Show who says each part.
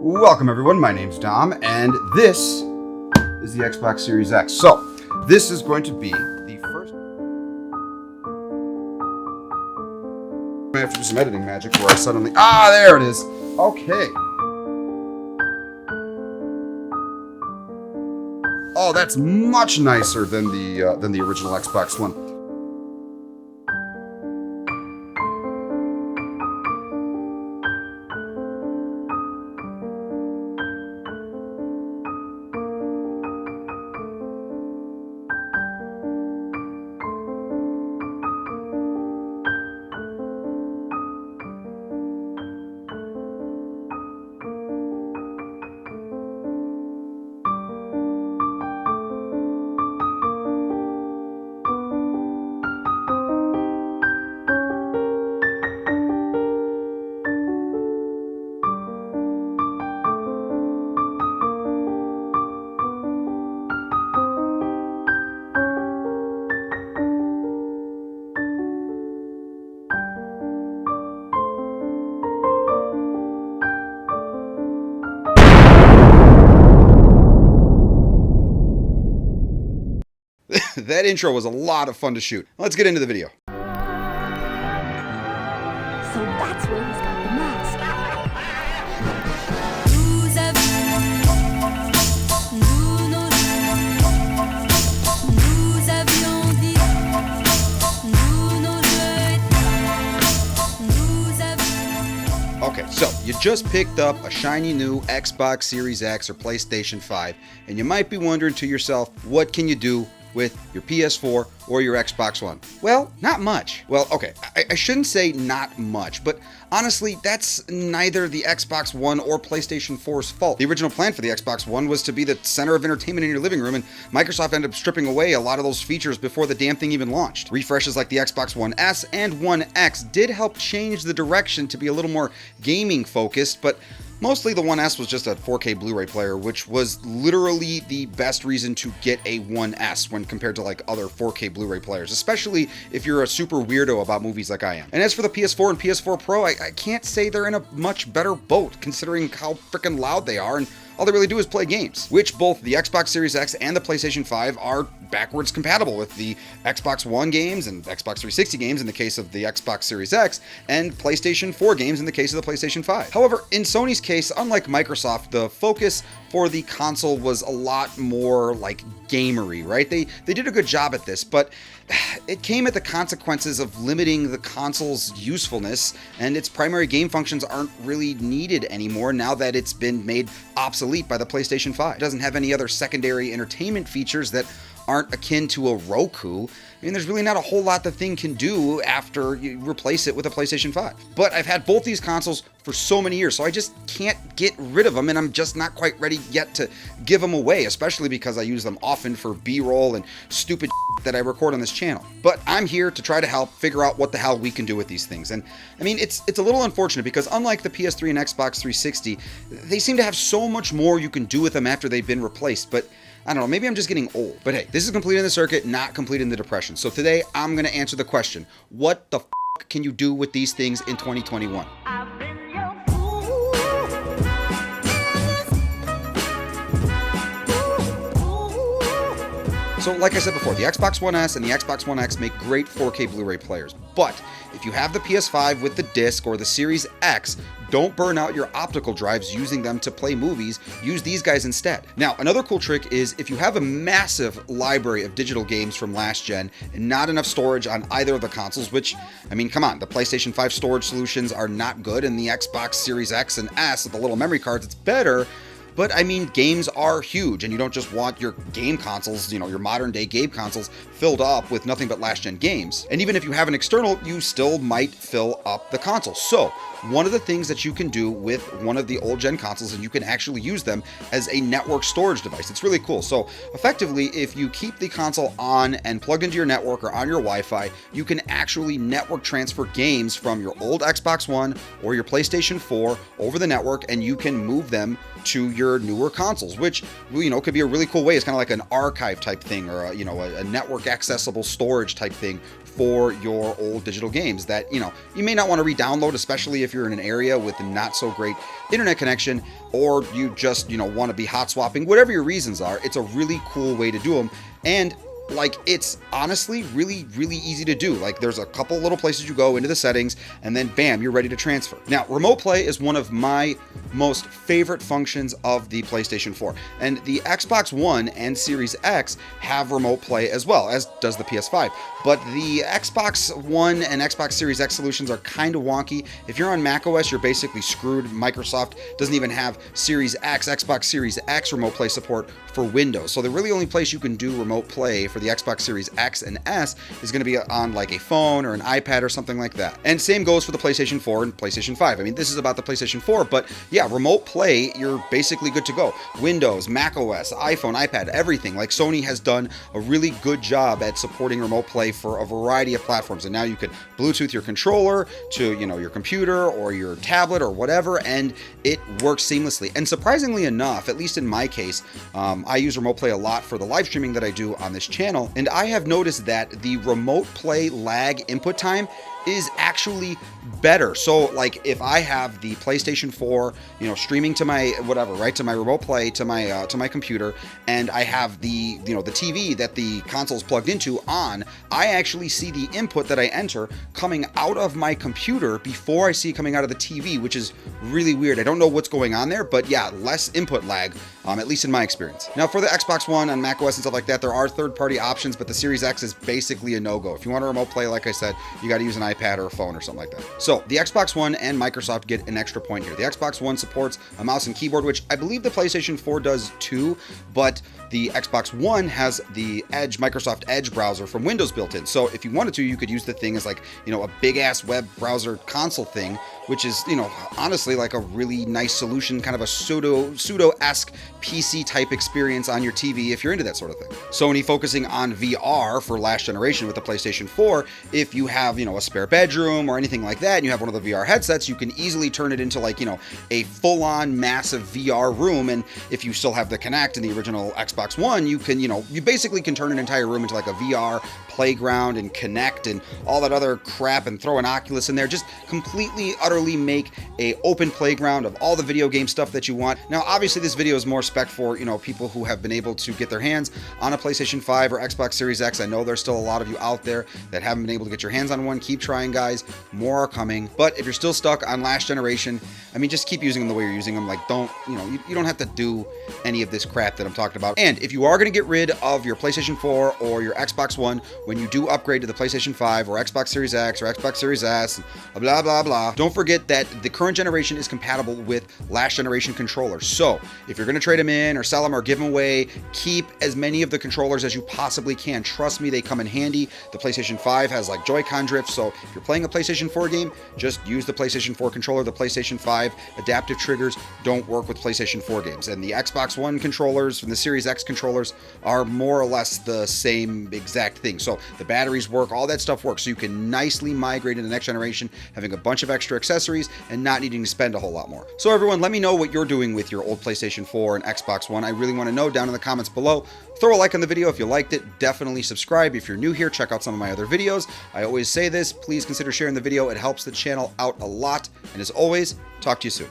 Speaker 1: Welcome everyone, my name's Dom, and this is the Xbox Series X. So, this is going to be the first... I have to do some editing magic where I suddenly... there it is! Okay. Oh, that's much nicer than the original Xbox One. That intro was a lot of fun to shoot. Let's get into the video.
Speaker 2: So that's where he's got the mask.
Speaker 1: Okay, so you just picked up a shiny new Xbox Series X or PlayStation 5, and you might be wondering to yourself, what can you do with your PS4 or your Xbox One? Well, not much. Well, okay, I shouldn't say not much, but honestly, that's neither the Xbox One or PlayStation 4's fault. The original plan for the Xbox One was to be the center of entertainment in your living room, and Microsoft ended up stripping away a lot of those features before the damn thing even launched. Refreshes like the Xbox One S and One X did help change the direction to be a little more gaming focused, but mostly the One S was just a 4K Blu-ray player, which was literally the best reason to get a One S when compared to like other 4K Blu-ray players, especially if you're a super weirdo about movies like I am. And as for the PS4 and PS4 Pro, I can't say they're in a much better boat considering how freaking loud they are, and all they really do is play games, which both the Xbox Series X and the PlayStation 5 are backwards compatible with the Xbox One games and Xbox 360 games in the case of the Xbox Series X, and PlayStation 4 games in the case of the PlayStation 5. However, in Sony's case, unlike Microsoft, the focus for the console was a lot more like gamery, right? They did a good job at this, but it came at the consequences of limiting the console's usefulness, and its primary game functions aren't really needed anymore now that it's been made obsolete by the PlayStation 5. It doesn't have any other secondary entertainment features that aren't akin to a Roku. I mean, there's really not a whole lot the thing can do after you replace it with a PlayStation 5. But I've had both these consoles for so many years, so I just can't get rid of them, and I'm just not quite ready yet to give them away, especially because I use them often for B-roll and stupid that I record on this channel. But I'm here to try to help figure out what the hell we can do with these things. And I mean, it's a little unfortunate because unlike the PS3 and Xbox 360, they seem to have so much more you can do with them after they've been replaced, but I don't know, maybe I'm just getting old. But hey, this is completing the circuit, not completing the depression. So today, I'm gonna answer the question, what the f*** can you do with these things in 2021? So like I said before, the Xbox One S and the Xbox One X make great 4K Blu-ray players, but if you have the PS5 with the disc or the Series X, don't burn out your optical drives using them to play movies, use these guys instead. Now, another cool trick is if you have a massive library of digital games from last gen and not enough storage on either of the consoles, which, I mean, come on, the PlayStation 5 storage solutions are not good, and the Xbox Series X and S with the little memory cards, it's better. But I mean, games are huge, and you don't just want your game consoles, you know, your modern day game consoles filled up with nothing but last gen games. And even if you have an external, you still might fill up the console. So one of the things that you can do with one of the old gen consoles, and you can actually use them as a network storage device. It's really cool. So effectively, if you keep the console on and plugged into your network or on your Wi-Fi, you can actually network transfer games from your old Xbox One or your PlayStation 4 over the network, and you can move them to your newer consoles, which, you know, could be a really cool way. It's kind of like an archive type thing, or a network accessible storage type thing for your old digital games that, you may not want to re-download, especially if you're in an area with a not so great internet connection, or you just, want to be hot swapping, whatever your reasons are. It's a really cool way to do them. And it's honestly really, really easy to do. There's a couple little places you go into the settings, and then bam, you're ready to transfer. Now, remote play is one of my most favorite functions of the PlayStation 4, and the Xbox One and Series X have remote play as well, as does the PS5. But the Xbox One and Xbox Series X solutions are kind of wonky. If you're on macOS, you're basically screwed. Microsoft doesn't even have Series X, Xbox Series X remote play support for Windows. So the really only place you can do remote play for the Xbox Series X and S is going to be on a phone or an iPad or something like that. And same goes for the PlayStation 4 and PlayStation 5. I mean, this is about the PlayStation 4, but yeah, remote play, you're basically good to go. Windows, macOS, iPhone, iPad, everything. Sony has done a really good job at supporting remote play for a variety of platforms. And now you could Bluetooth your controller to, your computer or your tablet or whatever, and it works seamlessly. And surprisingly enough, at least in my case, I use remote play a lot for the live streaming that I do on this channel, and I have noticed that the remote play lag input time is actually better. So if I have the PlayStation 4, streaming to my whatever, right, to my remote play to my computer, and I have the the TV that the console's plugged into on, I actually see the input that I enter coming out of my computer before I see it coming out of the TV, which is really weird. I don't know what's going on there, but yeah, less input lag, at least in my experience. Now, for the Xbox One and macOS and stuff like that, there are third-party options, but the Series X is basically a no-go. If you want to remote play, like I said, you got to use an iPad or a phone or something like that. So the Xbox One and Microsoft get an extra point here. The Xbox One supports a mouse and keyboard, which I believe the PlayStation 4 does too, but the Xbox One has the Microsoft Edge browser from Windows built in. So if you wanted to, you could use the thing as a big ass web browser console thing, which is, honestly a really nice solution, kind of a pseudo-esque PC type experience on your TV if you're into that sort of thing. Sony focusing on VR for last generation with the PlayStation 4. If you have, a spare bedroom or anything like that, and you have one of the VR headsets, you can easily turn it into a full-on massive VR room. And if you still have the Kinect and the original Xbox One, you can, you basically can turn an entire room into a VR playground and Kinect and all that other crap, and throw an Oculus in there. Just completely, utterly make a open playground of all the video game stuff that you want. Now, obviously, this video is more spec for, people who have been able to get their hands on a PlayStation 5 or Xbox Series X. I know there's still a lot of you out there that haven't been able to get your hands on one. Keep trying, guys. More are coming. But if you're still stuck on last generation, just keep using them the way you're using them. Don't, you don't have to do any of this crap that I'm talking about. And if you are going to get rid of your PlayStation 4 or your Xbox One, when you do upgrade to the PlayStation 5 or Xbox Series X or Xbox Series S, blah, blah, blah, don't forget that the current generation is compatible with last generation controllers. So if you're going to trade them in or sell them or give them away, keep as many of the controllers as you possibly can. Trust me, they come in handy. The PlayStation 5 has Joy-Con drift, so if you're playing a PlayStation 4 game, just use the PlayStation 4 controller. The PlayStation 5 adaptive triggers don't work with PlayStation 4 games. And the Xbox One controllers and the Series X controllers are more or less the same exact thing. So the batteries work, all that stuff works. So you can nicely migrate into the next generation, having a bunch of extra accessories and not needing to spend a whole lot more. So everyone, let me know what you're doing with your old PlayStation 4 and Xbox One. I really want to know down in the comments below. Throw a like on the video if you liked it. Definitely subscribe. If you're new here, check out some of my other videos. I always say this, please consider sharing the video. It helps the channel out a lot. And as always, talk to you soon.